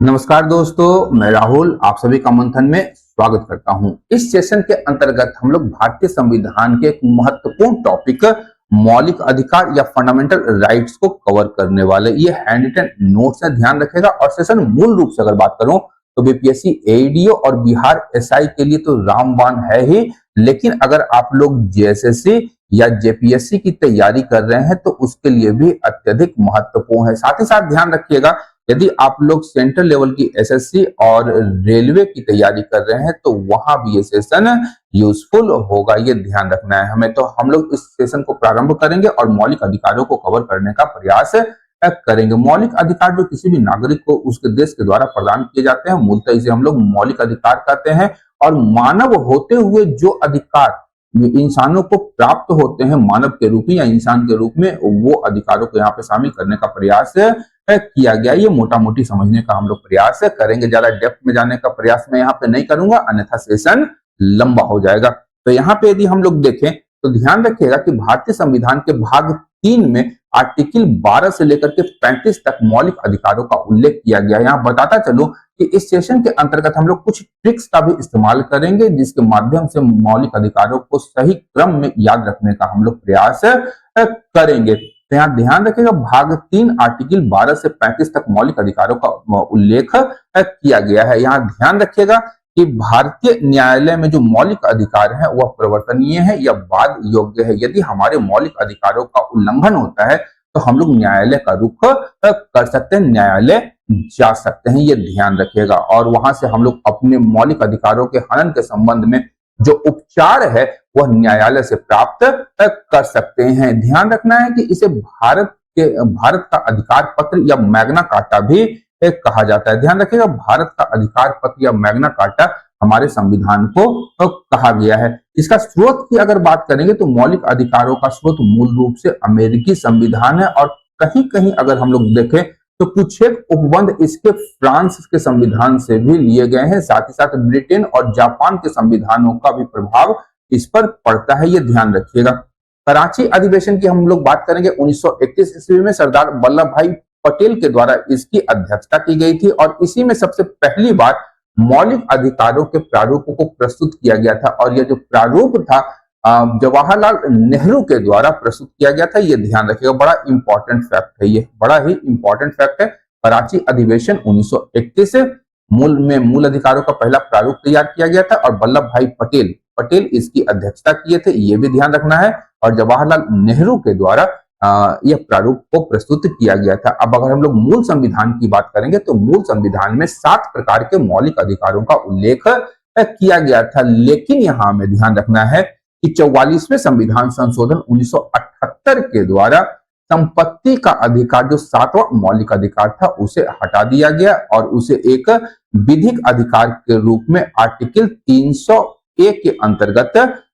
नमस्कार दोस्तों, मैं राहुल आप सभी का मंथन में स्वागत करता हूं। इस सेशन के अंतर्गत हम लोग भारतीय संविधान के एक महत्वपूर्ण टॉपिक मौलिक अधिकार या फंडामेंटल राइट्स को कवर करने वाले ये हैंड रिटन नोट्स में ध्यान रखेगा। और सेशन मूल रूप से अगर बात करूं तो बीपीएससी एईडीओ और बिहार एसआई के लिए तो रामबाण है ही, लेकिन अगर आप लोग जेएसएससी या जेपीएससी की तैयारी कर रहे हैं तो उसके लिए भी अत्यधिक महत्वपूर्ण है। साथ ही साथ ध्यान रखिएगा, यदि आप लोग सेंट्रल लेवल की एसएससी और रेलवे की तैयारी कर रहे हैं तो वहां भी ये सेशन यूजफुल होगा, ये ध्यान रखना है हमें। तो हम लोग इस सेशन को प्रारंभ करेंगे और मौलिक अधिकारों को कवर करने का प्रयास करेंगे। मौलिक अधिकार जो किसी भी नागरिक को उसके देश के द्वारा प्रदान किए जाते हैं, मूलतः इसे हम लोग मौलिक अधिकार कहते हैं। और मानव होते हुए जो अधिकार इंसानों को प्राप्त होते हैं मानव के रूप में या इंसान के रूप में, वो अधिकारों को यहाँ पे शामिल करने का प्रयास किया गया। ये मोटा मोटी समझने का हम लोग प्रयास करेंगे, ज्यादा डेप्थ में जाने का प्रयास मैं यहाँ पे नहीं करूंगा, अन्यथा सेशन लंबा हो जाएगा। तो यहाँ पे यदि हम लोग देखें तो ध्यान रखिएगा कि भारतीय संविधान के भाग 3 में आर्टिकल 12 से लेकर के 35 तक मौलिक अधिकारों का उल्लेख किया गया है। यहाँ बताता चलूं कि इस सेशन के अंतर्गत हम लोग कुछ ट्रिक्स का भी इस्तेमाल करेंगे, जिसके माध्यम से मौलिक अधिकारों को सही क्रम में याद रखने का हम लोग प्रयास करेंगे। तो यहाँ ध्यान रखिएगा, भाग 3 आर्टिकल 12 से 35 तक मौलिक अधिकारों का उल्लेख किया गया है। यहाँ ध्यान रखिएगा कि भारतीय न्यायालय में जो मौलिक अधिकार है वह परिवर्तनीय है या वाद योग्य है। यदि हमारे मौलिक अधिकारों का उल्लंघन होता है तो हम लोग न्यायालय का रुख कर सकते हैं, न्यायालय जा सकते हैं, ये ध्यान रखिएगा। और वहां से हम लोग अपने मौलिक अधिकारों के हनन के संबंध में जो उपचार है वह न्यायालय से प्राप्त कर सकते हैं। ध्यान रखना है कि इसे भारत का अधिकार पत्र या मैग्ना कार्टा भी कहा जाता है। ध्यान रखिएगा, भारत का अधिकार पत्र या मैग्ना कार्टा हमारे संविधान को कहा गया है। इसका स्रोत की अगर बात करेंगे तो मौलिक अधिकारों का स्रोत मूल रूप से अमेरिकी संविधान है, और कहीं कहीं अगर हम लोग देखें तो कुछ एक उपबंध इसके फ्रांस के संविधान से भी लिए गए हैं। साथ ही साथ ब्रिटेन और जापान के संविधानों का भी प्रभाव इस पर पड़ता है, ये ध्यान रखिएगा। कराची अधिवेशन की हम लोग बात करेंगे 1931 ईस्वी में सरदार वल्लभ भाई पटेल के द्वारा इसकी अध्यक्षता की गई थी, और इसी में सबसे पहली बार मौलिक अधिकारों के प्रारूपों को प्रस्तुत किया गया था। और यह जो प्रारूप था जवाहरलाल नेहरू के द्वारा प्रस्तुत किया गया था, ये ध्यान रखिएगा, बड़ा इंपॉर्टेंट फैक्ट है, ये बड़ा ही इंपॉर्टेंट फैक्ट है। कराची अधिवेशन 1931 मूल अधिकारों का पहला प्रारूप तैयार किया गया था और वल्लभ भाई पटेल इसकी अध्यक्षता किए थे, ये भी ध्यान रखना है। और जवाहरलाल नेहरू के द्वारा यह प्रारूप को प्रस्तुत किया गया था। अब अगर हम लोग मूल संविधान की बात करेंगे तो मूल संविधान में 7 प्रकार के मौलिक अधिकारों का उल्लेख किया गया था, लेकिन यहाँ हमें ध्यान रखना है कि 44वें संविधान संशोधन 1978 के द्वारा संपत्ति का अधिकार, जो 7वां मौलिक अधिकार था, उसे हटा दिया गया और उसे एक विधिक अधिकार के रूप में आर्टिकल 301 के अंतर्गत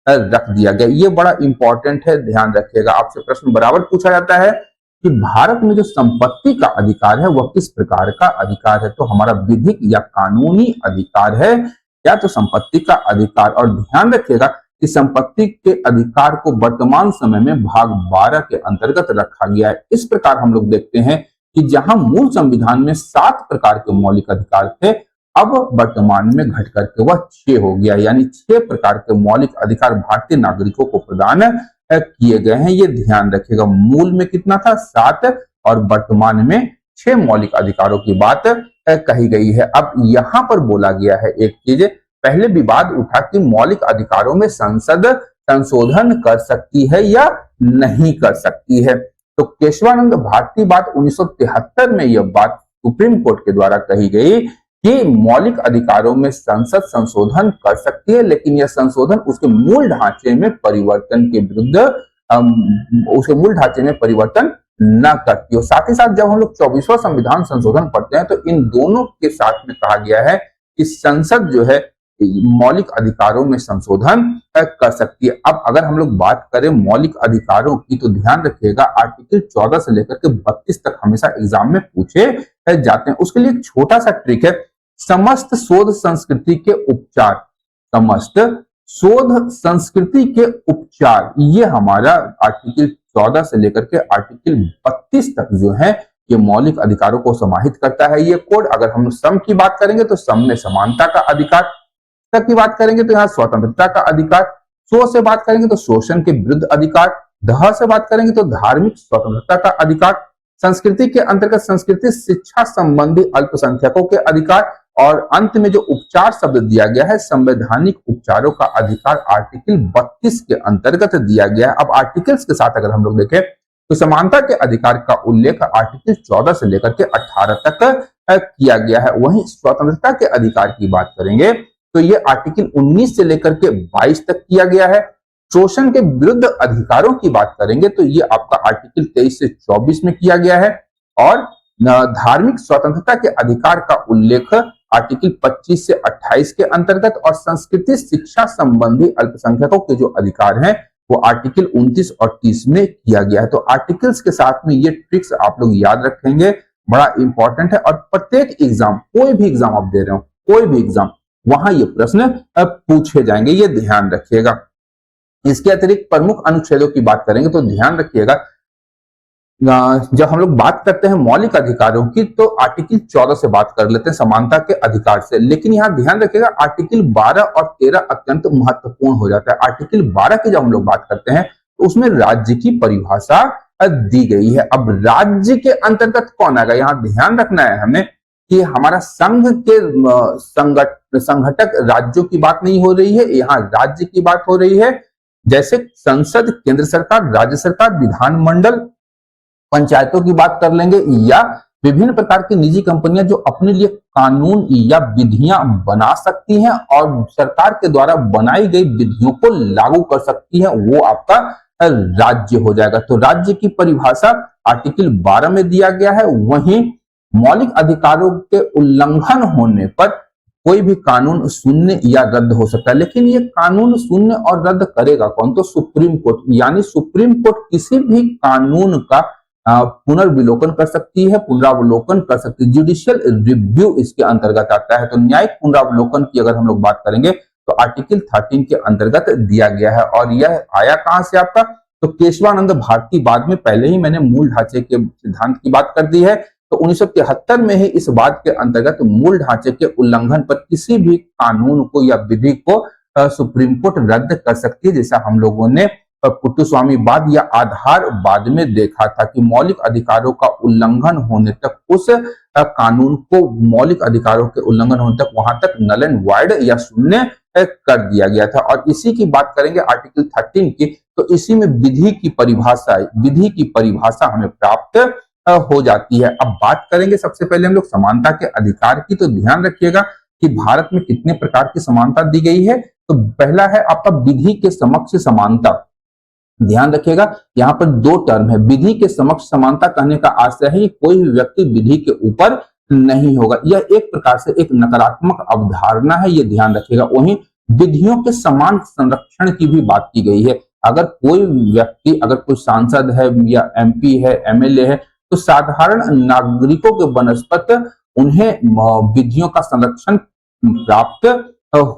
रख दिया गया। ये बड़ा इंपॉर्टेंट है, ध्यान रखिएगा। आपसे प्रश्न बराबर पूछा जाता है कि भारत में जो संपत्ति का अधिकार है वह किस प्रकार का अधिकार है, तो हमारा विधिक या कानूनी अधिकार है या तो संपत्ति का अधिकार। और ध्यान रखिएगा कि संपत्ति के अधिकार को वर्तमान समय में भाग 12 के अंतर्गत रखा गया है। इस प्रकार हम लोग देखते हैं कि जहां मूल संविधान में 7 प्रकार के मौलिक अधिकार थे, अब वर्तमान में घट करके वह 6 हो गया, यानी 6 प्रकार के मौलिक अधिकार भारतीय नागरिकों को प्रदान किए गए हैं, ये ध्यान रखिएगा। मूल में कितना था, 7, और वर्तमान में 6 मौलिक अधिकारों की बात कही गई है। अब यहां पर बोला गया है एक चीज, पहले विवाद उठा कि मौलिक अधिकारों में संसद संशोधन कर सकती है या नहीं कर सकती है। तो केशवानंद भारती बात 1973 में यह बात सुप्रीम कोर्ट के द्वारा कही गई कि मौलिक अधिकारों में संसद संशोधन कर सकती है, लेकिन यह संशोधन उसके मूल ढांचे में परिवर्तन के विरुद्ध उसके मूल ढांचे में परिवर्तन न करती हो। साथ ही साथ जब हम लोग 24वां संविधान संशोधन पढ़ते हैं तो इन दोनों के साथ में कहा गया है कि संसद जो है मौलिक अधिकारों में संशोधन कर सकती है। अब अगर हम लोग बात करें मौलिक अधिकारों की तो ध्यान रखिएगा, आर्टिकल 14 से लेकर के 32 तक हमेशा एग्जाम में पूछे जाते हैं। उसके लिए एक छोटा सा ट्रिक है, समस्त शोध संस्कृति के उपचार, समस्त शोध संस्कृति के उपचार, ये हमारा आर्टिकल 14 से लेकर के आर्टिकल 32 तक जो है ये मौलिक अधिकारों को समाहित करता है। ये कोड, अगर हम सम की बात करेंगे तो सम में समानता का अधिकार, की बात करेंगे तो यहाँ स्वतंत्रता का अधिकार, सो से बात करेंगे तो शोषण के विरुद्ध अधिकार, ध से बात करेंगे तो धार्मिक स्वतंत्रता का अधिकार, संस्कृति के अंतर्गत संस्कृति शिक्षा संबंधी अल्पसंख्यकों के अधिकार, और अंत में जो उपचार शब्द दिया गया है संवैधानिक उपचारों का अधिकार आर्टिकल 32 के अंतर्गत दिया गया है। अब आर्टिकल्स के साथ अगर हम लोग देखें तो समानता के अधिकार का उल्लेख आर्टिकल 14 से लेकर के 18 तक किया गया है। वहीं स्वतंत्रता के अधिकार की बात करेंगे तो ये आर्टिकल 19 से लेकर के 22 तक किया गया है। शोषण के विरुद्ध अधिकारों की बात करेंगे तो ये आपका आर्टिकल 23 से 24 में किया गया है, और धार्मिक स्वतंत्रता के अधिकार का उल्लेख आर्टिकल 25 से 28 के अंतर्गत, और संस्कृति शिक्षा संबंधी अल्पसंख्यकों के जो अधिकार हैं वो आर्टिकल 29 और 30 में किया गया है। तो आर्टिकल्स के साथ में ये ट्रिक्स आप लोग याद रखेंगे, बड़ा इंपॉर्टेंट है। और प्रत्येक एग्जाम, कोई भी एग्जाम आप दे रहे हो, कोई भी एग्जाम, वहां ये प्रश्न पूछे जाएंगे, ये ध्यान रखिएगा। इसके अतिरिक्त प्रमुख अनुच्छेदों की बात करेंगे तो ध्यान रखिएगा, जब हम लोग बात करते हैं मौलिक अधिकारों की तो आर्टिकल 14 से बात कर लेते हैं समानता के अधिकार से, लेकिन यहां ध्यान रखिएगा आर्टिकल 12 और 13 अत्यंत महत्वपूर्ण हो जाता है। आर्टिकल 12 की जब हम लोग बात करते हैं तो उसमें राज्य की परिभाषा दी गई है। अब राज्य के अंतर्गत कौन आएगा, यहां ध्यान रखना है हमें कि हमारा संघ के संघटक राज्यों की बात नहीं हो रही है, यहाँ राज्य की बात हो रही है। जैसे संसद, केंद्र सरकार, राज्य सरकार, विधानमंडल, पंचायतों की बात कर लेंगे, या विभिन्न प्रकार की निजी कंपनियां जो अपने लिए कानून या विधियां बना सकती हैं और सरकार के द्वारा बनाई गई विधियों को लागू कर सकती हैं, वो आपका राज्य हो जाएगा। तो राज्य की परिभाषा आर्टिकल 12 में दिया गया है। वहीं मौलिक अधिकारों के उल्लंघन होने पर कोई भी कानून शून्य या रद्द हो सकता है, लेकिन ये कानून शून्य और रद्द करेगा कौन, तो सुप्रीम कोर्ट। यानी सुप्रीम कोर्ट किसी भी कानून का पुनर्विलोकन कर सकती है, पुनरावलोकन कर सकती है। जुडिशियल रिव्यू इसके अंतर्गत आता है। तो न्यायिक पुनरावलोकन की अगर हम लोग बात करेंगे तो आर्टिकल 13 के अंतर्गत दिया गया है। और यह आया कहां से आपका, तो केशवानंद भारती, बाद में पहले ही मैंने मूल ढांचे के सिद्धांत की बात कर दी है। तो 1973 में ही इस बात के अंतर्गत मूल ढांचे के उल्लंघन पर किसी भी कानून को या विधि को सुप्रीम कोर्ट रद्द कर सकती है। जैसा हम लोगों ने पुट्टस्वामीवाद या आधारवाद में देखा था कि मौलिक अधिकारों का उल्लंघन होने तक उस कानून को, मौलिक अधिकारों के उल्लंघन होने तक वहां तक नल एंड वॉइड या शून्य कर दिया गया था। और इसी की बात करेंगे आर्टिकल 13 की, तो इसी में विधि की परिभाषा हमें प्राप्त हो जाती है। अब बात करेंगे सबसे पहले हम लोग समानता के अधिकार की। तो ध्यान रखिएगा कि भारत में कितने प्रकार की समानता दी गई है। तो पहला है आपका विधि के समक्ष समानता। ध्यान रखिएगा यहाँ पर दो टर्म है। विधि के समक्ष समानता कहने का आशय है कि कोई भी व्यक्ति विधि के ऊपर नहीं होगा। यह एक प्रकार से एक नकारात्मक अवधारणा है, ये ध्यान रखिएगा। वहीं विधियों के समान संरक्षण की भी बात की गई है। अगर कोई व्यक्ति, अगर कोई सांसद है या एमपी है, एमएलए है, तो साधारण नागरिकों के बनस्पत उन्हें विधियों का संरक्षण प्राप्त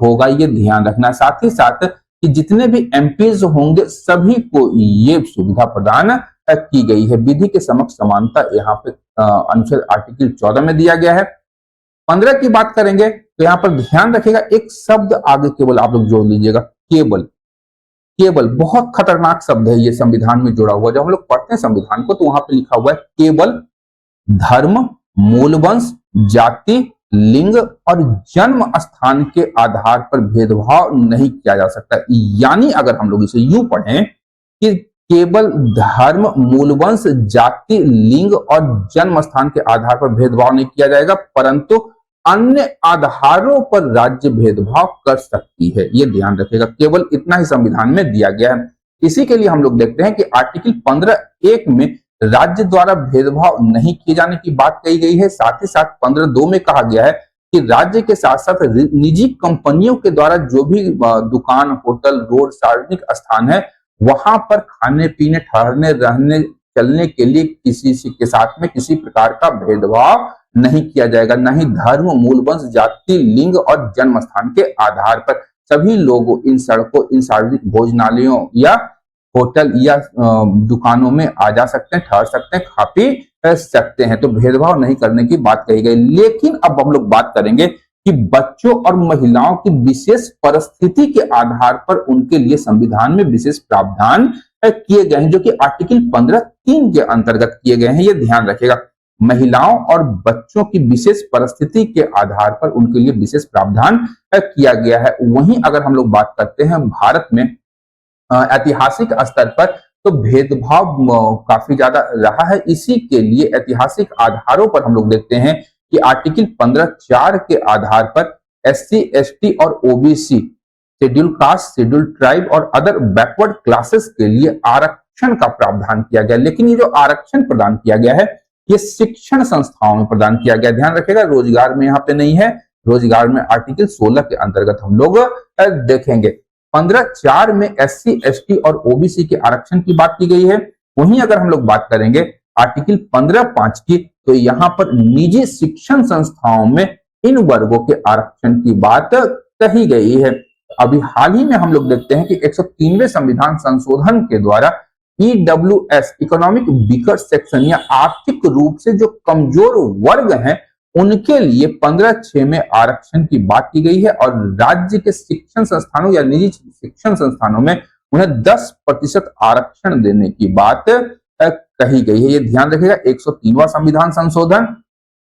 होगा, ये ध्यान रखना। साथ ही साथ कि जितने भी एमपीज होंगे सभी को ये सुविधा प्रदान की गई है। विधि के समक्ष समानता यहाँ पे अनुच्छेद आर्टिकल 14 में दिया गया है। 15 की बात करेंगे तो यहाँ पर ध्यान रखिएगा, एक शब्द आगे केवल आप लोग जोड़ लीजिएगा, केवल। केवल बहुत खतरनाक शब्द है, ये संविधान में जुड़ा हुआ। जब हम लोग पढ़ते हैं संविधान को तो वहां पे लिखा हुआ है केवल धर्म, मूलवंश, जाति, लिंग और जन्म स्थान के आधार पर भेदभाव नहीं किया जा सकता। यानी अगर हम लोग इसे यूं पढ़ें कि केवल धर्म, मूलवंश, जाति, लिंग और जन्म स्थान के आधार पर भेदभाव नहीं किया जाएगा, परंतु अन्य आधारों पर राज्य भेदभाव कर सकती है, ये ध्यान रखिएगा। केवल इतना ही संविधान में दिया गया है। इसी के लिए हम लोग देखते हैं कि आर्टिकल 15(1) में राज्य द्वारा भेदभाव नहीं किए जाने की बात कही गई है। साथ ही साथ 15(2) में कहा गया है कि राज्य के साथ साथ निजी कंपनियों के द्वारा जो भी दुकान, होटल, रोड, सार्वजनिक स्थान है, वहां पर खाने पीने, ठहरने, रहने, चलने के लिए किसी के साथ में किसी प्रकार का भेदभाव नहीं किया जाएगा। न ही धर्म, मूलवंश, जाति, लिंग और जन्म स्थान के आधार पर सभी लोग इन सड़कों, इन सार्वजनिक भोजनालयों या होटल या दुकानों में आ जा सकते हैं, ठहर सकते हैं, खा पी सकते हैं। तो भेदभाव नहीं करने की बात कही गई। लेकिन अब हम लोग बात करेंगे कि बच्चों और महिलाओं की विशेष परिस्थिति के आधार पर उनके लिए संविधान में विशेष प्रावधान किए गए हैं, जो कि आर्टिकल 15(3) के अंतर्गत किए गए हैं। ये ध्यान रखिएगा, महिलाओं और बच्चों की विशेष परिस्थिति के आधार पर उनके लिए विशेष प्रावधान किया गया है। वहीं अगर हम लोग बात करते हैं भारत में ऐतिहासिक स्तर पर, तो भेदभाव काफी ज्यादा रहा है। इसी के लिए ऐतिहासिक आधारों पर हम लोग देखते हैं कि आर्टिकल 15(4) के आधार पर SC, ST और OBC, schedule caste, schedule tribe और अदर बैकवर्ड क्लासेस के लिए आरक्षण का प्रावधान किया गया। लेकिन ये जो आरक्षण प्रदान किया गया है, ये शिक्षण संस्थाओं में प्रदान किया गया। ध्यान रखिएगा, रोजगार में यहाँ पे नहीं है। रोजगार में आर्टिकल 16 के अंतर्गत हम लोग देखेंगे। 15(4) में SC, ST और OBC के आरक्षण की बात की गई है। वहीं अगर हम लोग बात करेंगे आर्टिकल 15(5) की, तो यहाँ पर निजी शिक्षण संस्थाओं में इन वर्गों के आरक्षण की बात कही गई है। अभी हाल ही में हम लोग देखते हैं कि 103वें संविधान संशोधन के द्वारा EWS, इकोनॉमिक वीकर सेक्शन या आर्थिक रूप से जो कमजोर वर्ग हैं, उनके लिए 15(6) में आरक्षण की बात की गई है और राज्य के शिक्षण संस्थानों या निजी शिक्षण संस्थानों में उन्हें 10% आरक्षण देने की बात कही गई है। ये ध्यान रखिएगा, 103वां संविधान संशोधन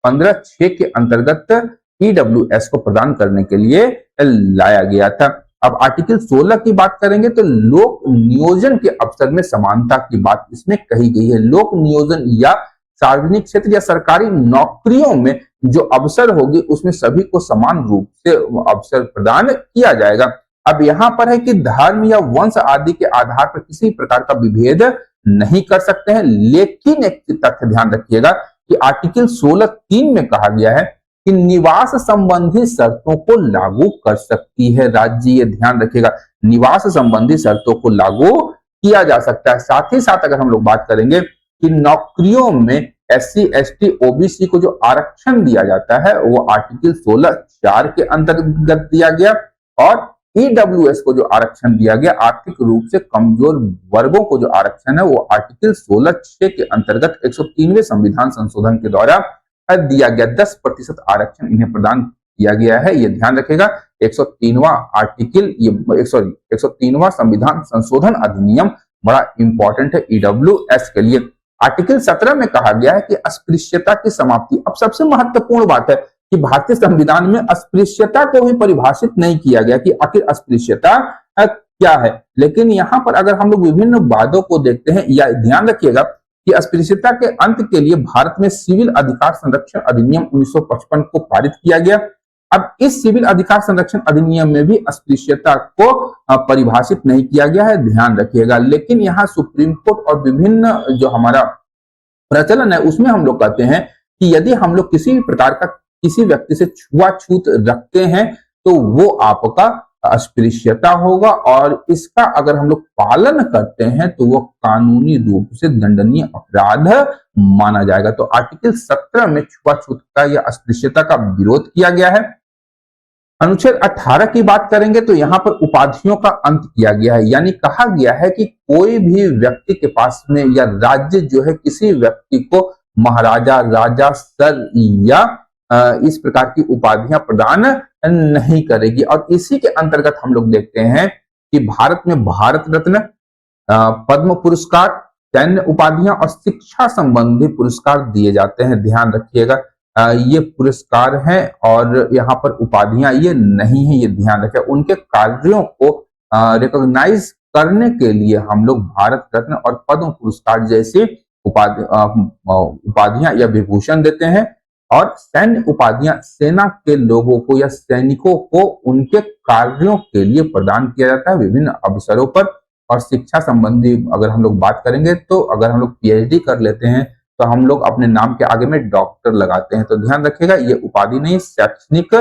15(6) के अंतर्गत EWS को प्रदान करने के लिए लाया गया था। अब आर्टिकल 16 की बात करेंगे तो लोक नियोजन के अवसर में समानता की बात इसमें कही गई है। लोक नियोजन या सार्वजनिक क्षेत्र या सरकारी नौकरियों में जो अवसर होगी, उसमें सभी को समान रूप से अवसर प्रदान किया जाएगा। अब यहाँ पर है कि धर्म या वंश आदि के आधार पर किसी प्रकार का विभेद नहीं कर सकते हैं। लेकिन एक तथ्य ध्यान रखिएगा कि आर्टिकल 16(3) में कहा गया है कि निवास संबंधी शर्तों को लागू कर सकती है राज्य। ये ध्यान रखिएगा, निवास संबंधी शर्तों को लागू किया जा सकता है। साथ ही साथ अगर हम लोग बात करेंगे कि नौकरियों में SC, ST, OBC को जो आरक्षण दिया जाता है, वो आर्टिकल 16(4) के अंतर्गत दिया गया और EWS को जो आरक्षण दिया गया, आर्थिक रूप से कमजोर वर्गों को जो आरक्षण है, वो आर्टिकल 16(6) के अंतर्गत 103वें संविधान संशोधन के द्वारा दिया गया। 10% आरक्षण इन्हें प्रदान किया गया है। ये ध्यान रखेगा, 103वां आर्टिकल, ये 103वां संविधान संशोधन अधिनियम बड़ा इंपॉर्टेंट है EWS के लिए। आर्टिकल 17 में कहा गया है कि अस्पृश्यता की समाप्ति। अब सबसे महत्वपूर्ण बात है कि भारतीय संविधान में अस्पृश्यता को भी परिभाषित नहीं किया गया कि आखिर अस्पृश्यता क्या है। लेकिन यहाँ पर अगर हम लोग विभिन्न वादों को देखते हैं, या ध्यान रखिएगा कि अस्पृश्यता के अंत के लिए भारत में सिविल अधिकार संरक्षण अधिनियम 1955 को पारित किया गया। अब इस सिविल अधिकार संरक्षण अधिनियम में भी अस्पृश्यता को परिभाषित नहीं किया गया है, ध्यान रखिएगा। लेकिन यहाँ सुप्रीम कोर्ट और विभिन्न जो हमारा प्रचलन है, उसमें हम लोग कहते हैं कि यदि हम लोग किसी भी प्रकार का किसी व्यक्ति से छुआछूत रखते हैं, तो वो आपका अस्पृश्यता होगा और इसका अगर हम लोग पालन करते हैं तो वो कानूनी रूप से दंडनीय अपराध माना जाएगा। तो आर्टिकल 17 में छुआछूतता या अस्पृश्यता का विरोध किया गया है। अनुच्छेद 18 की बात करेंगे तो यहाँ पर उपाधियों का अंत किया गया है, यानी कहा गया है कि कोई भी व्यक्ति के पास में या राज्य जो है किसी व्यक्ति को महाराजा, राजा, सर या इस प्रकार की उपाधियां प्रदान नहीं करेगी। और इसी के अंतर्गत हम लोग देखते हैं कि भारत में भारत रत्न, पद्म पुरस्कार, सैन्य उपाधियां और शिक्षा संबंधी पुरस्कार दिए जाते हैं। ध्यान रखिएगा, ये पुरस्कार हैं और यहाँ पर उपाधियां ये नहीं है, ये ध्यान रखें। उनके कार्यों को रिकॉग्नाइज करने के लिए हम लोग भारत रत्न और पद्म पुरस्कार जैसे उपाधियां या विभूषण देते हैं। और सैन्य उपाधियां सेना के लोगों को या सैनिकों को उनके कार्यों के लिए प्रदान किया जाता है विभिन्न अवसरों पर। और शिक्षा संबंधी अगर हम लोग बात करेंगे तो अगर हम लोग PhD कर लेते हैं तो हम लोग अपने नाम के आगे में डॉक्टर लगाते हैं। तो ध्यान रखिएगा, ये उपाधि नहीं, शैक्षणिक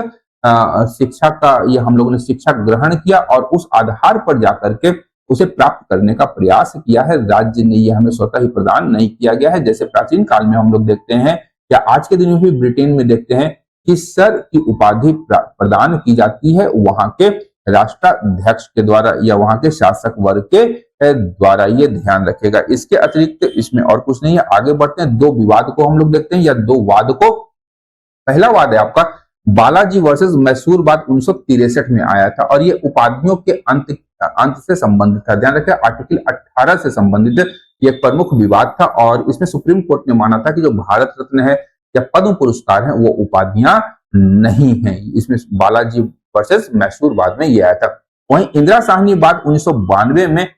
शिक्षा का ये हम लोगों ने शिक्षा ग्रहण किया और उस आधार पर जाकर के उसे प्राप्त करने का प्रयास किया है। राज्य ने ये हमें स्वतः ही प्रदान नहीं किया गया है। जैसे प्राचीन काल में हम लोग देखते हैं या आज के दिन में भी ब्रिटेन में देखते हैं कि सर की उपाधि प्रदान की जाती है वहां के राष्ट्राध्यक्ष के द्वारा या वहां के शासक वर्ग के द्वारा, ये ध्यान रखिएगा। इसके अतिरिक्त इसमें और कुछ नहीं है। आगे बढ़ते हैं, दो विवाद को हम लोग देखते हैं या दो वाद को। पहला वाद है आपका बालाजी वर्सेस मैसूर वाद 1963 में आया था और ये उपाधियों के अंत से संबंधित था। ध्यान रखिए आर्टिकल 18 से संबंधित ये प्रमुख विवाद था और इसमें सुप्रीम कोर्ट ने माना था कि जो भारत रत्न है या पद्म पुरस्कार है वो उपाधियां नहीं है। इसमें बालाजी वर्सेस मैसूर वाद में ये आया था। वहीं इंदिरा साहनी वाद 1992 में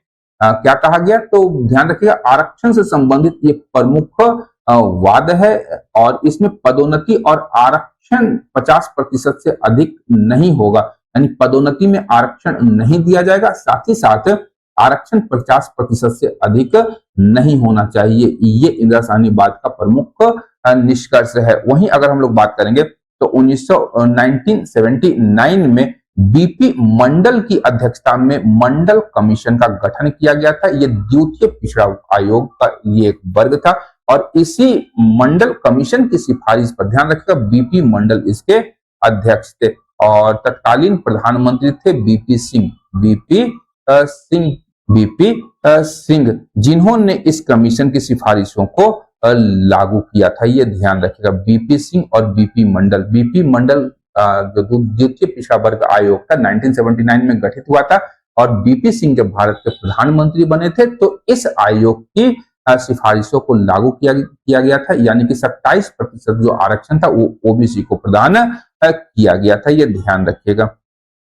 क्या कहा गया, तो ध्यान रखिएगा आरक्षण से संबंधित ये प्रमुख वाद है और इसमें पदोन्नति और आरक्षण 50% से अधिक नहीं होगा, यानी पदोन्नति में आरक्षण नहीं दिया जाएगा, साथ ही साथ आरक्षण 50% से अधिक नहीं होना चाहिए। ये इंदिरा साहनी वाद का प्रमुख निष्कर्ष है। वहीं अगर हम लोग बात करेंगे तो 1979 में बीपी मंडल की अध्यक्षता में मंडल कमीशन का गठन किया गया था। ये द्वितीय पिछड़ा आयोग का ये एक वर्ग था और इसी मंडल कमीशन की सिफारिश पर ध्यान रखिएगा बीपी मंडल इसके अध्यक्ष थे और तत्कालीन प्रधानमंत्री थे बीपी सिंह, जिन्होंने इस कमीशन की सिफारिशों को लागू किया था। ये ध्यान रखिएगा बीपी सिंह और बीपी मंडल। बीपी मंडल जो द्वितीय पिछड़ा वर्ग आयोग था 1979 में गठित हुआ था और बीपी सिंह जब भारत के प्रधानमंत्री बने थे तो इस आयोग की सिफारिशों को लागू किया गया था, यानी कि 27% जो आरक्षण था वो ओबीसी को प्रदान किया गया था। ये ध्यान रखिएगा,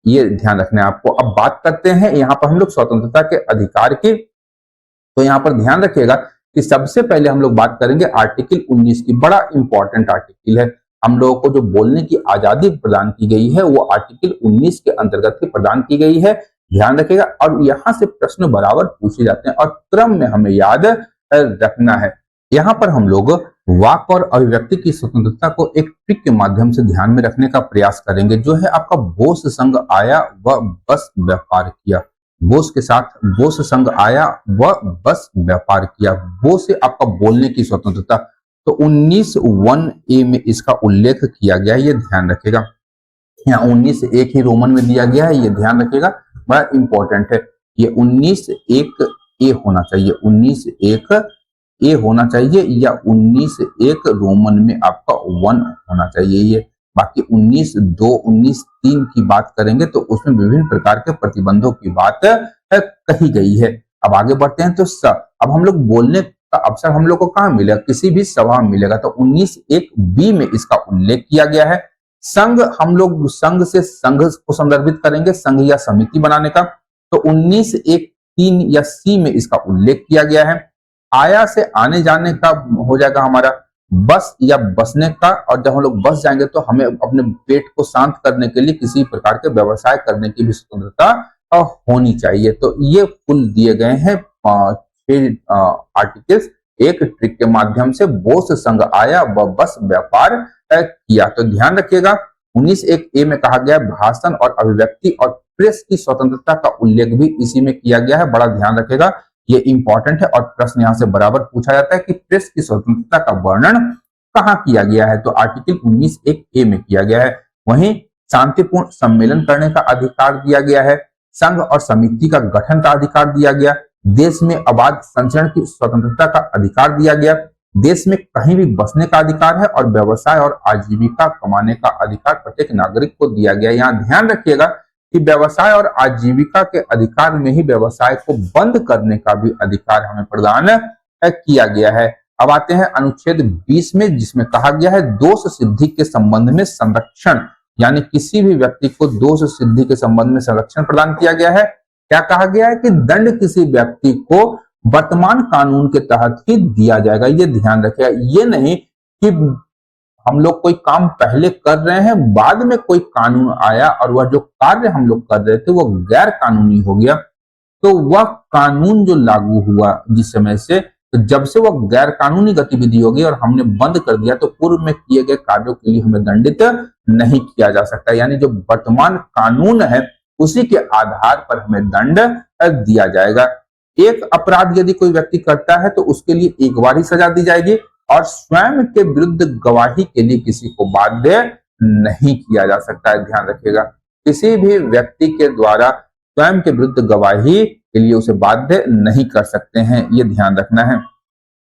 ये ध्यान रखना है आपको। अब बात करते हैं यहाँ पर हम लोग स्वतंत्रता के अधिकार की। तो यहाँ पर ध्यान रखिएगा कि सबसे पहले हम लोग बात करेंगे आर्टिकल 19 की। बड़ा इंपॉर्टेंट आर्टिकल है। हम लोगों को जो बोलने की आजादी प्रदान की गई है वो आर्टिकल 19 के अंतर्गत ही प्रदान की गई है, ध्यान रखिएगा। और यहाँ से प्रश्न बराबर पूछे जाते हैं और क्रम में हमें याद रखना है। यहाँ पर हम लोग वाक और अभिव्यक्ति की स्वतंत्रता को एक ट्रिक के माध्यम से ध्यान में रखने का प्रयास करेंगे, जो है आपका बोस संघ आया व बस व्यापार किया। बोस के साथ बोस संघ आया व बस व्यापार किया। वो से आपका बोलने की स्वतंत्रता, तो 19(1)(a) में इसका उल्लेख किया गया है, ये ध्यान रखिएगा। यहाँ 19(1) ही रोमन में दिया गया है, ये ध्यान रखिएगा, बड़ा इंपॉर्टेंट है। ये 19(1)(a) होना चाहिए, 19(1)(a) होना चाहिए या 19(1) रोमन में आपका 1 होना चाहिए। ये बाकी 19(2), 19(3) की बात करेंगे तो उसमें विभिन्न प्रकार के प्रतिबंधों की बात कही गई है। अब आगे बढ़ते हैं तो अब हम लोग बोलने का अवसर हम लोग को कहाँ मिलेगा, किसी भी सभा में मिलेगा। तो 19(1)(b) में इसका उल्लेख किया गया है। संघ, हम लोग संघ से संघ को संदर्भित करेंगे, संघ या समिति बनाने का। तो 19(1)(3) या C में इसका उल्लेख किया गया है। आया से आने जाने का हो जाएगा हमारा, बस या बसने का, और जब हम लोग बस जाएंगे तो हमें अपने पेट को शांत करने के लिए किसी प्रकार के व्यवसाय करने की भी स्वतंत्रता होनी चाहिए। तो ये कुल दिए गए हैं 6 आर्टिकल्स एक ट्रिक के माध्यम से। बोस संघ आया व बस व्यापार किया। तो ध्यान रखिएगा 19(1)(a) में कहा गया भाषण और अभिव्यक्ति और प्रेस की स्वतंत्रता का उल्लेख भी इसी में किया गया है। बड़ा ध्यान रखिएगा, ये इंपॉर्टेंट है और प्रश्न यहाँ से बराबर पूछा जाता है कि प्रेस की स्वतंत्रता का वर्णन कहाँ किया गया है। तो आर्टिकल 19(1)(a) में किया गया है। वहीं शांतिपूर्ण सम्मेलन करने का अधिकार दिया गया है। संघ और समिति का गठन का अधिकार दिया गया। देश में आवाज संचरण की स्वतंत्रता का अधिकार दिया गया। देश में कहीं भी बसने का अधिकार है और व्यवसाय और आजीविका कमाने का अधिकार प्रत्येक नागरिक को दिया गया। यहाँ ध्यान रखिएगा कि व्यवसाय और आजीविका के अधिकार में ही व्यवसाय को बंद करने का भी अधिकार हमें प्रदान किया गया है। अब आते हैं अनुच्छेद 20 में, जिसमें कहा गया है दोष सिद्धि के संबंध में संरक्षण, यानी किसी भी व्यक्ति को दोष सिद्धि के संबंध में संरक्षण प्रदान किया गया है। क्या कहा गया है कि दंड किसी व्यक्ति को वर्तमान कानून के तहत ही दिया जाएगा। ये ध्यान रखिएगा, ये नहीं कि हम लोग कोई काम पहले कर रहे हैं, बाद में कोई कानून आया और वह जो कार्य हम लोग कर रहे थे वो गैर कानूनी हो गया, तो वह कानून जो लागू हुआ जिस समय से, तो जब से वह गैर कानूनी गतिविधि होगी और हमने बंद कर दिया तो पूर्व में किए गए कार्यों के लिए हमें दंडित नहीं किया जा सकता। यानी जो वर्तमान कानून है उसी के आधार पर हमें दंड दिया जाएगा। एक अपराध यदि कोई व्यक्ति करता है तो उसके लिए एक बार ही सजा दी जाएगी और स्वयं के विरुद्ध गवाही के लिए किसी को बाध्य नहीं किया जा सकता है। ध्यान रखिएगा, किसी भी व्यक्ति के द्वारा स्वयं के विरुद्ध गवाही के लिए उसे बाध्य नहीं कर सकते हैं, ये ध्यान रखना है।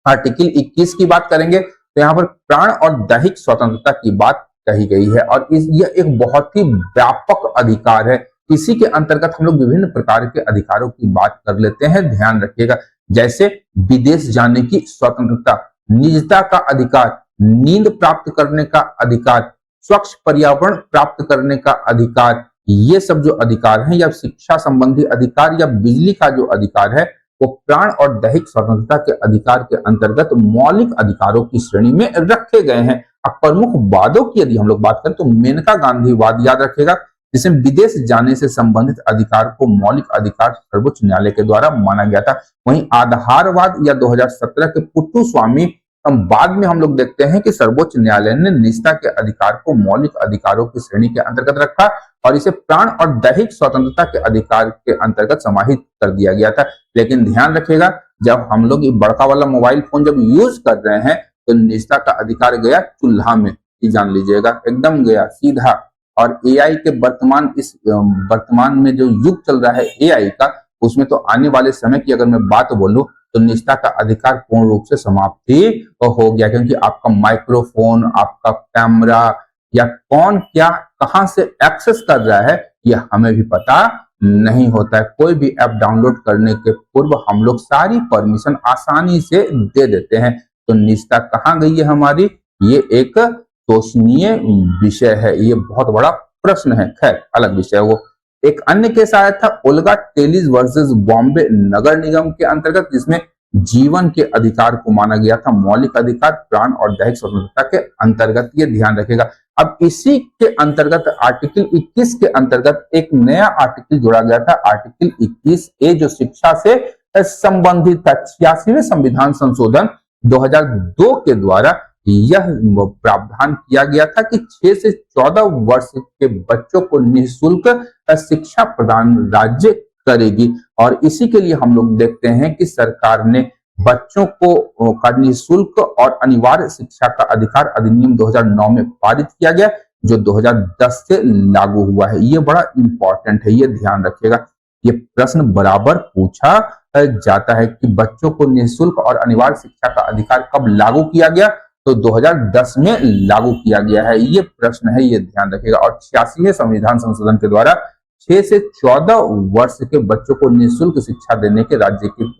आर्टिकल 21 की बात करेंगे तो यहाँ पर प्राण और दैहिक स्वतंत्रता की बात कही गई है और यह एक बहुत ही व्यापक अधिकार है। इसी के अंतर्गत हम लोग विभिन्न प्रकार के अधिकारों की बात कर लेते हैं, ध्यान रखिएगा। जैसे विदेश जाने की स्वतंत्रता, निजता का अधिकार, नींद प्राप्त करने का अधिकार, स्वच्छ पर्यावरण प्राप्त करने का अधिकार, ये सब जो अधिकार हैं, या शिक्षा संबंधी अधिकार या बिजली का जो अधिकार है, वो प्राण और दैहिक स्वतंत्रता के अधिकार के अंतर्गत मौलिक अधिकारों की श्रेणी में रखे गए हैं। अब प्रमुख वादों की यदि हम लोग बात करें तो मेनका गांधी वाद याद रखेगा, जिसमें विदेश जाने से संबंधित अधिकार को मौलिक अधिकार सर्वोच्च न्यायालय के द्वारा माना गया था। वहीं आधारवाद या 2017 के पुट्टू स्वामी बाद में हम लोग देखते हैं कि सर्वोच्च न्यायालय ने निजता के अधिकार को मौलिक अधिकारों की श्रेणी के अंतर्गत रखा और इसे प्राण और दैहिक स्वतंत्रता के अधिकार के अंतर्गत समाहित कर दिया गया था। लेकिन ध्यान रखिएगा, जब हम लोग ये बड़का वाला मोबाइल फोन जब यूज कर रहे हैं तो निजता का अधिकार गया चूल्हा में, ये जान लीजिएगा, एकदम गया सीधा। और एआई के वर्तमान में जो युग चल रहा है एआई का, उसमें तो आने वाले समय की अगर मैं बात बोलूं तो निजता का अधिकार पूर्ण रूप से समाप्ति हो गया, क्योंकि आपका माइक्रोफोन, आपका कैमरा या कौन क्या कहां से एक्सेस कर रहा है यह हमें भी पता नहीं होता है। कोई भी ऐप डाउनलोड करने के पूर्व हम लोग सारी परमिशन आसानी से दे देते हैं, तो निजता कहां गई है हमारी, ये एक सोचनीय विषय है, ये बहुत बड़ा प्रश्न है। खैर अलग विषय है वो। एक अन्य केस आया था ओल्गा टेलीज वर्सेस बॉम्बे नगर निगम के अंतर्गत, जिसमें जीवन के अधिकार को माना गया था मौलिक अधिकार प्राण और दैहिक स्वतंत्रता के अंतर्गत, ये ध्यान रखेगा। अब इसी के अंतर्गत आर्टिकल 21 के अंतर्गत एक नया आर्टिकल जोड़ा गया था, आर्टिकल 21A, जो शिक्षा से संबंधित था। 86वें संविधान संशोधन 2002 के द्वारा यह प्रावधान किया गया था कि 6 से 14 वर्ष के बच्चों को निःशुल्क शिक्षा प्रदान राज्य करेगी। और इसी के लिए हम लोग देखते हैं कि सरकार ने बच्चों को का निःशुल्क और अनिवार्य शिक्षा का अधिकार अधिनियम 2009 में पारित किया गया, जो 2010 से लागू हुआ है। ये बड़ा इंपॉर्टेंट है, ये ध्यान रखिएगा। ये प्रश्न बराबर पूछा जाता है कि बच्चों को निःशुल्क और अनिवार्य शिक्षा का अधिकार कब लागू किया गया, तो 2010 में लागू किया गया है, ये प्रश्न है, ये ध्यान रखिएगा। और 86वें संविधान संशोधन के द्वारा 6 से 14 वर्ष के बच्चों को निःशुल्क शिक्षा देने के राज्य की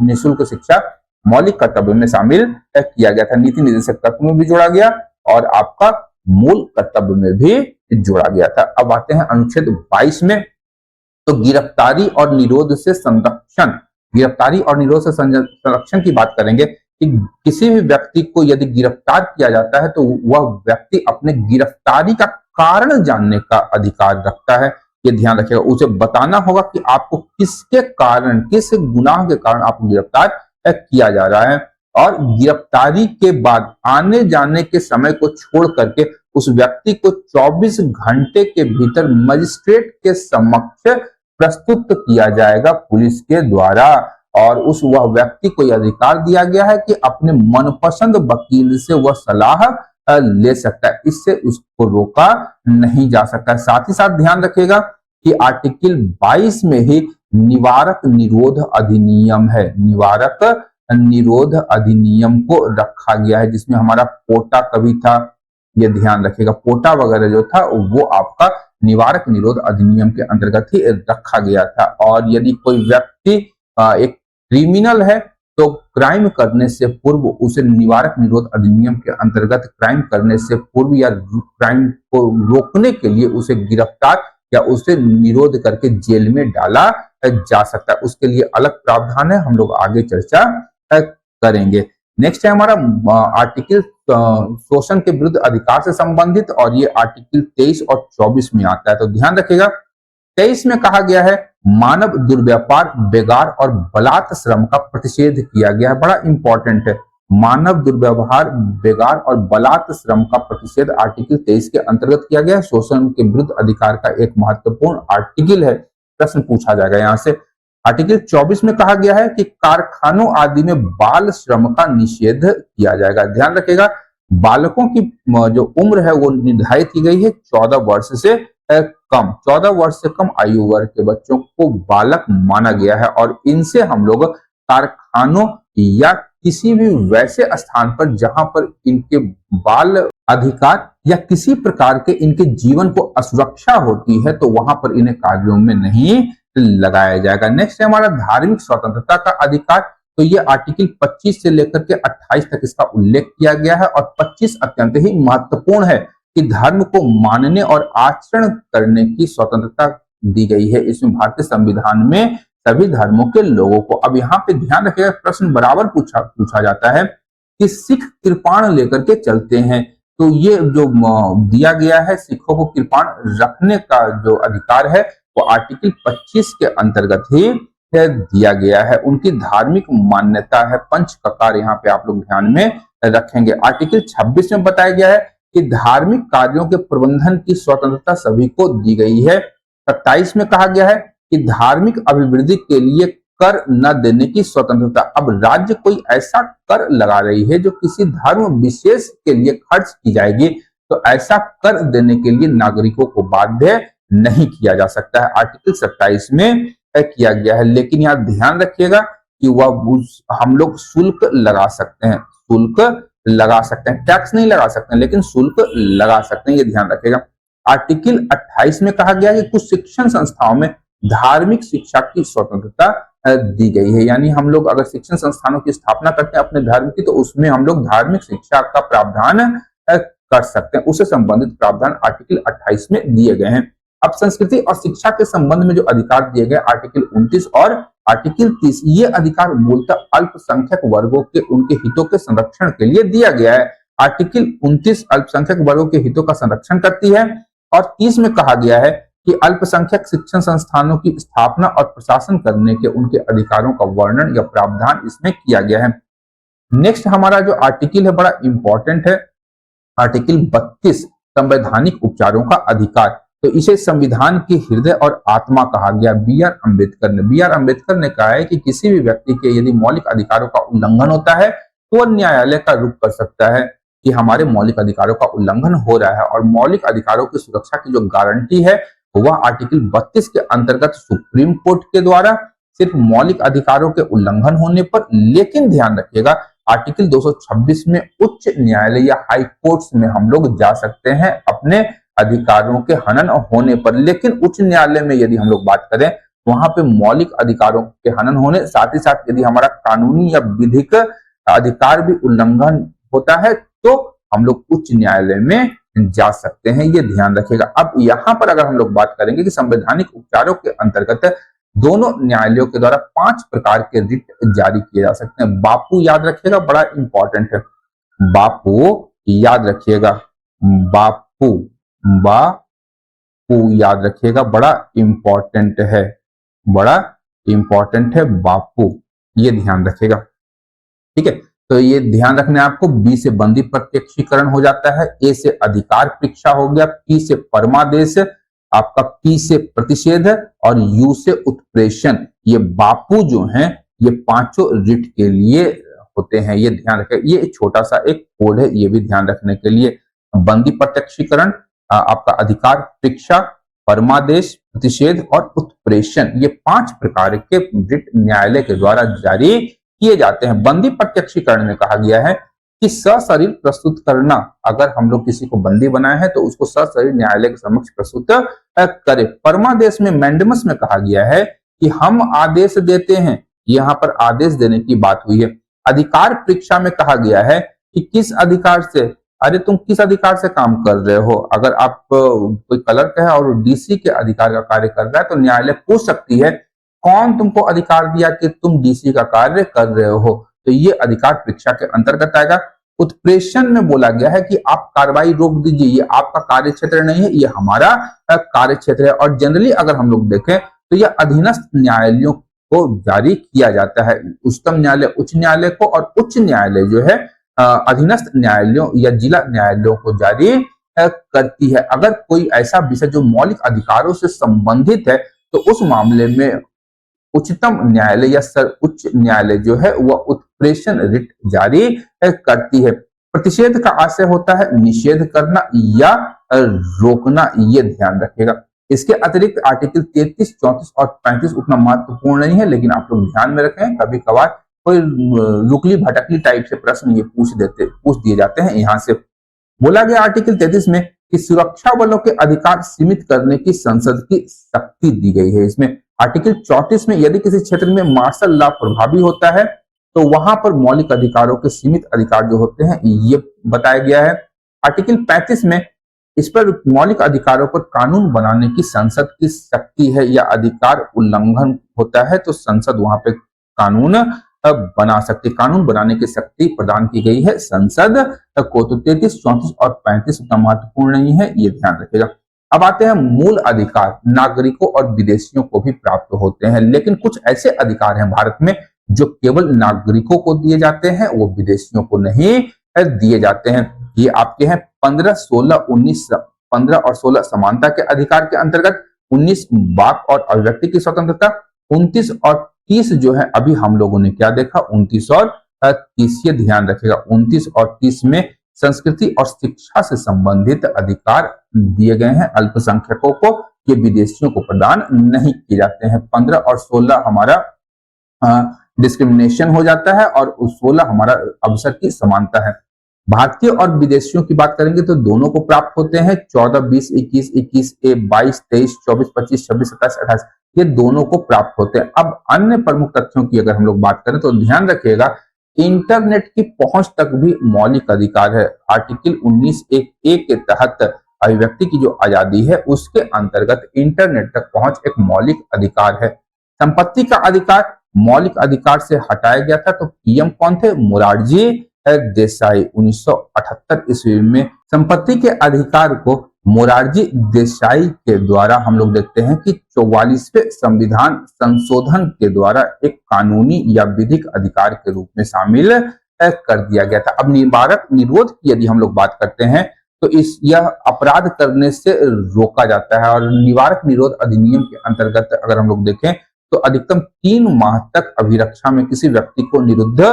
निःशुल्क शिक्षा मौलिक कर्तव्य में शामिल किया गया था। नीति निर्देशक तत्व में भी जोड़ा गया और आपका मूल कर्तव्य में भी जोड़ा गया था। अब आते हैं अनुच्छेद 22 में, तो गिरफ्तारी और निरोध से संरक्षण, गिरफ्तारी और निरोध से संरक्षण की बात करेंगे कि किसी भी व्यक्ति को यदि गिरफ्तार किया जाता है तो वह व्यक्ति अपने गिरफ्तारी का कारण जानने का अधिकार रखता है, ये ध्यान रखिएगा। उसे बताना होगा कि आपको किसके कारण, किस गुनाह के कारण आपको गिरफ्तार किया जा रहा है। और गिरफ्तारी के बाद आने जाने के समय को छोड़ करके उस व्यक्ति को 24 घंटे के भीतर मजिस्ट्रेट के समक्ष प्रस्तुत किया जाएगा पुलिस के द्वारा। और उस वह व्यक्ति को यह अधिकार दिया गया है कि अपने मनपसंद वकील से वह सलाह ले सकता है, इससे उसको रोका नहीं जा सकता। साथ ही साथ ध्यान रखिएगा कि आर्टिकल 22 में ही निवारक निरोध अधिनियम है, निवारक निरोध अधिनियम को रखा गया है, जिसमें हमारा पोटा कभी था, ये ध्यान रखिएगा। पोटा वगैरह जो था वो आपका निवारक निरोध अधिनियम के अंतर्गत ही रखा गया था। और यदि कोई व्यक्ति एक क्रिमिनल है तो क्राइम करने से पूर्व उसे निवारक निरोध अधिनियम के अंतर्गत क्राइम करने से पूर्व या क्राइम को रोकने के लिए उसे गिरफ्तार या उसे निरोध करके जेल में डाला जा सकता है। उसके लिए अलग प्रावधान है, हम लोग आगे चर्चा करेंगे। नेक्स्ट है हमारा आर्टिकल शोषण के विरुद्ध अधिकार से संबंधित, और ये आर्टिकल 23 और 24 में आता है। तो ध्यान रखिएगा, 23 में कहा गया है मानव दुर्व्यापार, बेगार और बलात् श्रम का प्रतिषेध किया गया है। बड़ा इंपॉर्टेंट है, मानव दुर्व्यवहार, बेगार और बलात् श्रम का प्रतिषेध आर्टिकल 23 के अंतर्गत किया गया है। शोषण के विरुद्ध अधिकार का एक महत्वपूर्ण आर्टिकल है, प्रश्न पूछा जाएगा यहाँ से। आर्टिकल 24 में कहा गया है कि कारखानों आदि में बाल श्रम का निषेध किया जाएगा। ध्यान रखिएगा, बालकों की जो उम्र है वो निर्धारित की गई है 14 वर्ष से कम 14 वर्ष से कम आयु वर्ग के बच्चों को बालक माना गया है और इनसे हम लोग कारखानों या किसी भी वैसे स्थान पर जहां पर इनके बाल अधिकार या किसी प्रकार के इनके जीवन को असुरक्षा होती है तो वहां पर इन्हें कार्यों में नहीं लगाया जाएगा। नेक्स्ट है हमारा धार्मिक स्वतंत्रता का अधिकार। तो ये आर्टिकल 25 से लेकर के 28 तक इसका उल्लेख किया गया है और 25 अत्यंत ही महत्वपूर्ण है कि धर्म को मानने और आचरण करने की स्वतंत्रता दी गई है इसमें भारतीय संविधान में सभी धर्मों के लोगों को। अब यहाँ पे ध्यान रखिएगा, प्रश्न बराबर पूछा जाता है कि सिख कृपाण लेकर के चलते हैं, तो ये जो दिया गया है सिखों को कृपाण रखने का जो अधिकार है वो आर्टिकल 25 के अंतर्गत ही दिया गया है। उनकी धार्मिक मान्यता है पंच ककार, यहाँ पे आप लोग ध्यान में रखेंगे। आर्टिकल 26 में बताया गया है कि धार्मिक कार्यों के प्रबंधन की स्वतंत्रता सभी को दी गई है। 27 में कहा गया है कि धार्मिक अभिवृद्धि के लिए कर न देने की स्वतंत्रता। अब राज्य कोई ऐसा कर लगा रही है जो किसी धर्म विशेष के लिए खर्च की जाएगी तो ऐसा कर देने के लिए नागरिकों को बाध्य नहीं किया जा सकता है, आर्टिकल 27 में किया गया है। लेकिन यहाँ ध्यान रखिएगा कि वह हम लोग शुल्क लगा सकते हैं, शुल्क लगा सकते हैं, टैक्स नहीं लगा सकते हैं लेकिन शुल्क लगा सकते हैं, ये ध्यान रखिएगा। आर्टिकल 28 में कहा गया है कि कुछ शिक्षण संस्थाओं में धार्मिक शिक्षा की स्वतंत्रता दी गई है, यानी हम लोग अगर शिक्षण संस्थानों की स्थापना करते हैं अपने धर्म की तो उसमें हम लोग धार्मिक शिक्षा का प्रावधान कर सकते हैं, उससे संबंधित प्रावधान आर्टिकल 28 में दिए गए हैं। अब संस्कृति और शिक्षा के संबंध में जो अधिकार दिए गए आर्टिकल 29 और आर्टिकल 30, ये अधिकार मूलतः अल्पसंख्यक वर्गों के उनके हितों के संरक्षण के लिए दिया गया है। आर्टिकल 29 अल्पसंख्यक वर्गों के हितों का संरक्षण करती है और 30 में कहा गया है कि अल्पसंख्यक शिक्षण संस्थानों की स्थापना और प्रशासन करने के उनके अधिकारों का वर्णन या प्रावधान इसमें किया गया है। नेक्स्ट हमारा जो आर्टिकल है बड़ा इंपॉर्टेंट है, आर्टिकल 32 संवैधानिक उपचारों का अधिकार। तो इसे संविधान की हृदय और आत्मा कहा गया। बी आर अम्बेडकर ने कहा है कि किसी भी व्यक्ति के यदि मौलिक अधिकारों का उल्लंघन होता है तो वह न्यायालय का रुख कर सकता है कि हमारे मौलिक अधिकारों का उल्लंघन हो रहा है और मौलिक अधिकारों की सुरक्षा की जो गारंटी है वह आर्टिकल 32 के अंतर्गत सुप्रीम कोर्ट के द्वारा सिर्फ मौलिक अधिकारों के उल्लंघन होने पर, लेकिन ध्यान रखिएगा आर्टिकल 226 में उच्च न्यायालय या हाई कोर्ट्स में हम लोग जा सकते हैं अपने अधिकारों के हनन होने पर। लेकिन उच्च न्यायालय में यदि हम लोग बात करें वहां पे मौलिक अधिकारों के हनन होने साथ ही साथ यदि हमारा कानूनी या विधिक अधिकार भी उल्लंघन होता है तो हम लोग उच्च न्यायालय में जा सकते हैं, ये ध्यान रखिएगा। अब यहाँ पर अगर हम लोग बात करेंगे कि संवैधानिक उपचारों के अंतर्गत दोनों न्यायालयों के द्वारा 5 प्रकार के रिट जारी किए जा सकते हैं। बापू याद रखिएगा, बड़ा इंपॉर्टेंट है, बापू याद रखिएगा, बापू याद रखिएगा, बड़ा इंपॉर्टेंट है, बड़ा इंपॉर्टेंट है बापू, ये ध्यान रखिएगा, ठीक है। तो ये ध्यान रखना है आपको। बी से बंदी प्रत्यक्षीकरण हो जाता है, ए से अधिकार परीक्षा हो गया, पी से परमादेश, आपका पी से प्रतिषेध और यू से उत्प्रेषण। ये बापू जो हैं ये पांचों रिट के लिए होते हैं, ये ध्यान रखें। ये छोटा सा एक कोड है, ये भी ध्यान रखने के लिए। बंदी प्रत्यक्षीकरण, आपका अधिकार परीक्षा, परमादेश, प्रतिषेध और उत्प्रेषण, ये 5 प्रकार के रिट न्यायालय के द्वारा जारी किए जाते हैं। बंदी प्रत्यक्षीकरण में कहा गया है कि सशरीर प्रस्तुत करना, अगर हम लोग किसी को बंदी बनाए हैं तो उसको सशरीर न्यायालय के समक्ष प्रस्तुत करें। परमादेश में मैंडमस में कहा गया है कि हम आदेश देते हैं, यहाँ पर आदेश देने की बात हुई है। अधिकार परीक्षा में कहा गया है कि किस अधिकार से, अरे तुम किस अधिकार से काम कर रहे हो। अगर आप कोई क्लर्क है और डीसी के अधिकार का कार्य कर रहा है तो न्यायालय पूछ सकती है कौन तुमको अधिकार दिया कि तुम डीसी का कार्य कर रहे हो, तो ये अधिकार परीक्षा के अंतर्गत आएगा। उत्प्रेषण में बोला गया है कि आप कार्रवाई रोक दीजिए, ये आपका कार्य क्षेत्र नहीं है, ये हमारा कार्य क्षेत्र है। और जनरली अगर हम लोग देखें तो यह अधीनस्थ न्यायालयों को जारी किया जाता है, उच्चतम न्यायालय उच्च न्यायालय को और उच्च न्यायालय जो है अधीनस्थ न्यायालयों या जिला न्यायालयों को जारी करती है। अगर कोई ऐसा विषय जो मौलिक अधिकारों से संबंधित है तो उस मामले में उच्चतम न्यायालय या सर्वोच्च न्यायालय जो है वह उत्प्रेषण रिट जारी करती है। प्रतिषेध का आशय होता है निषेध करना या रोकना, ये ध्यान रखिएगा। इसके अतिरिक्त आर्टिकल 33, 34 और 35 उतना महत्वपूर्ण नहीं है, लेकिन आप लोग ध्यान में रखें, कभी कभार कोई रुकली भटकली टाइप से प्रश्न ये पूछ दिए जाते हैं। यहाँ से बोला गया आर्टिकल 33 में कि सुरक्षा बलों के अधिकार सीमित करने की संसद की शक्ति दी गई है। इसमें आर्टिकल 34 में यदि किसी क्षेत्र में मार्शल लॉ प्रभावी होता है तो वहां पर मौलिक अधिकारों के सीमित अधिकार जो होते हैं ये बताया गया है। आर्टिकल 35 में इस पर मौलिक अधिकारों पर कानून बनाने की संसद की शक्ति है, या अधिकार उल्लंघन होता है तो संसद वहां पे कानून बना सकती, कानून बनाने की शक्ति प्रदान की गई है संसद को। तो 33, 34 और 35 उतना महत्वपूर्ण नहीं है, ये ध्यान रखिएगा। अब आते हैं मूल अधिकार नागरिकों और विदेशियों को भी प्राप्त होते हैं, लेकिन कुछ ऐसे अधिकार हैं भारत में जो केवल नागरिकों को दिए जाते हैं, वो विदेशियों को नहीं दिए जाते हैं। ये आपके हैं 15, 16, 19, 15 और 16 समानता के अधिकार के अंतर्गत, 19 वाक और अभिव्यक्ति की स्वतंत्रता, 29 और 30 जो है अभी हम लोगों ने क्या देखा, 29 और 30, ये ध्यान रखिएगा। 29 और 30 में संस्कृति और शिक्षा से संबंधित अधिकार दिए गए हैं अल्पसंख्यकों को, ये विदेशियों को प्रदान नहीं किए जाते हैं। 15 और 16 हमारा डिस्क्रिमिनेशन हो जाता है और 16 हमारा अवसर की समानता है। भारतीय और विदेशियों की बात करेंगे तो दोनों को प्राप्त होते हैं 14, 20, 21, 21A, 22, 23, 24, 25, 26, 27, 28, ये दोनों को प्राप्त होते हैं। अब अन्य प्रमुख तथ्यों की अगर हम लोग बात करें तो ध्यान रखिएगा, इंटरनेट की पहुंच तक भी मौलिक अधिकार है। आर्टिकल 19(1)(a) के तहत अभिव्यक्ति की जो आजादी है उसके अंतर्गत इंटरनेट तक पहुंच एक मौलिक अधिकार है। संपत्ति का अधिकार मौलिक अधिकार से हटाया गया था, तो पीएम कौन थे, मोरारजी देसाई। 1978 ईस्वी में संपत्ति के अधिकार को मोरारजी देसाई के द्वारा हम लोग देखते हैं कि 44वें संविधान संशोधन के द्वारा एक कानूनी या विधिक अधिकार के रूप में शामिल कर दिया गया था। अब निवारक निरोध की यदि हम लोग बात करते हैं तो यह अपराध करने से रोका जाता है, और निवारक निरोध अधिनियम के अंतर्गत अगर हम लोग देखें तो अधिकतम 3 माह तक अभिरक्षा में किसी व्यक्ति को निरुद्ध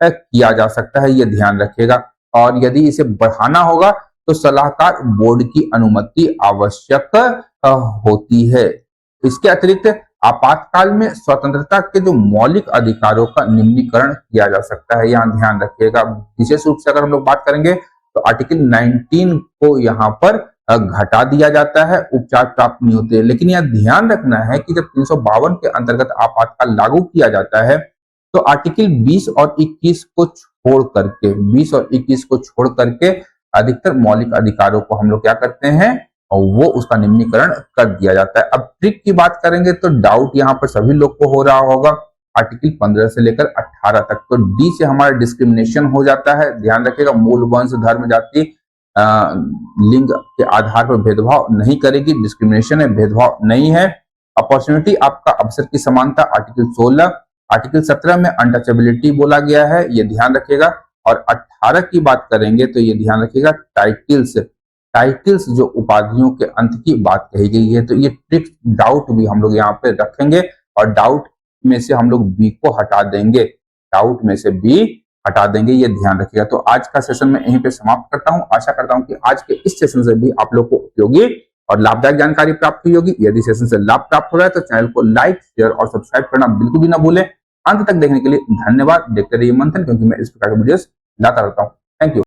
किया जा सकता है, यह ध्यान रखिएगा। और यदि इसे बढ़ाना होगा तो सलाहकार बोर्ड की अनुमति आवश्यक होती है। इसके अतिरिक्त आपातकाल में स्वतंत्रता के जो मौलिक अधिकारों का निम्नीकरण किया जा सकता है, यहाँ ध्यान रखिएगा। विशेष रूप से अगर हम लोग बात करेंगे तो आर्टिकल 19 को यहाँ पर घटा दिया जाता है, उपचार प्राप्त नहीं होते। लेकिन यह ध्यान रखना है कि जब 352 के अंतर्गत आपातकाल लागू किया जाता है तो आर्टिकल 20 और 21 को छोड़ करके 20 और 21 को छोड़ करके अधिकतर मौलिक अधिकारों को हम लोग क्या करते हैं, और वो उसका निम्नीकरण कर दिया जाता है। अब ट्रिक की बात करेंगे तो डाउट यहाँ पर सभी लोग को हो रहा होगा, आर्टिकल 15 से लेकर 18 तक। तो डी से हमारा डिस्क्रिमिनेशन हो जाता है, ध्यान रखिएगा। मूल वंश धर्म जाति लिंग के आधार पर भेदभाव नहीं करेगी, डिस्क्रिमिनेशन है, भेदभाव नहीं है। अपॉर्चुनिटी आपका अवसर की समानता आर्टिकल 16, आर्टिकल 17 में अनटचेबिलिटी बोला गया है, ये ध्यान रखिएगा। और 18 की बात करेंगे तो ये ध्यान रखिएगा, टाइटल्स जो उपाधियों के अंत की बात कही गई है। तो ये ट्रिक्स डाउट भी हम लोग यहाँ पे रखेंगे, और डाउट में से हम लोग बी को हटा देंगे, डाउट में से बी हटा देंगे, ये ध्यान रखिएगा। तो आज का सेशन मैं यहीं पे समाप्त करता हूँ। आशा करता हूँ कि आज के इस सेशन से भी आप लोग को उपयोगी और लाभदायक जानकारी प्राप्त हुई होगी। यदि सेशन से लाभ प्राप्त हो रहा है तो चैनल को लाइक, शेयर और सब्सक्राइब करना बिल्कुल भी ना भूलें। अंत तक देखने के लिए धन्यवाद। देखते रहिए मंथन, क्योंकि मैं इस प्रकार के वीडियोस लाता रहता हूँ। Thank you.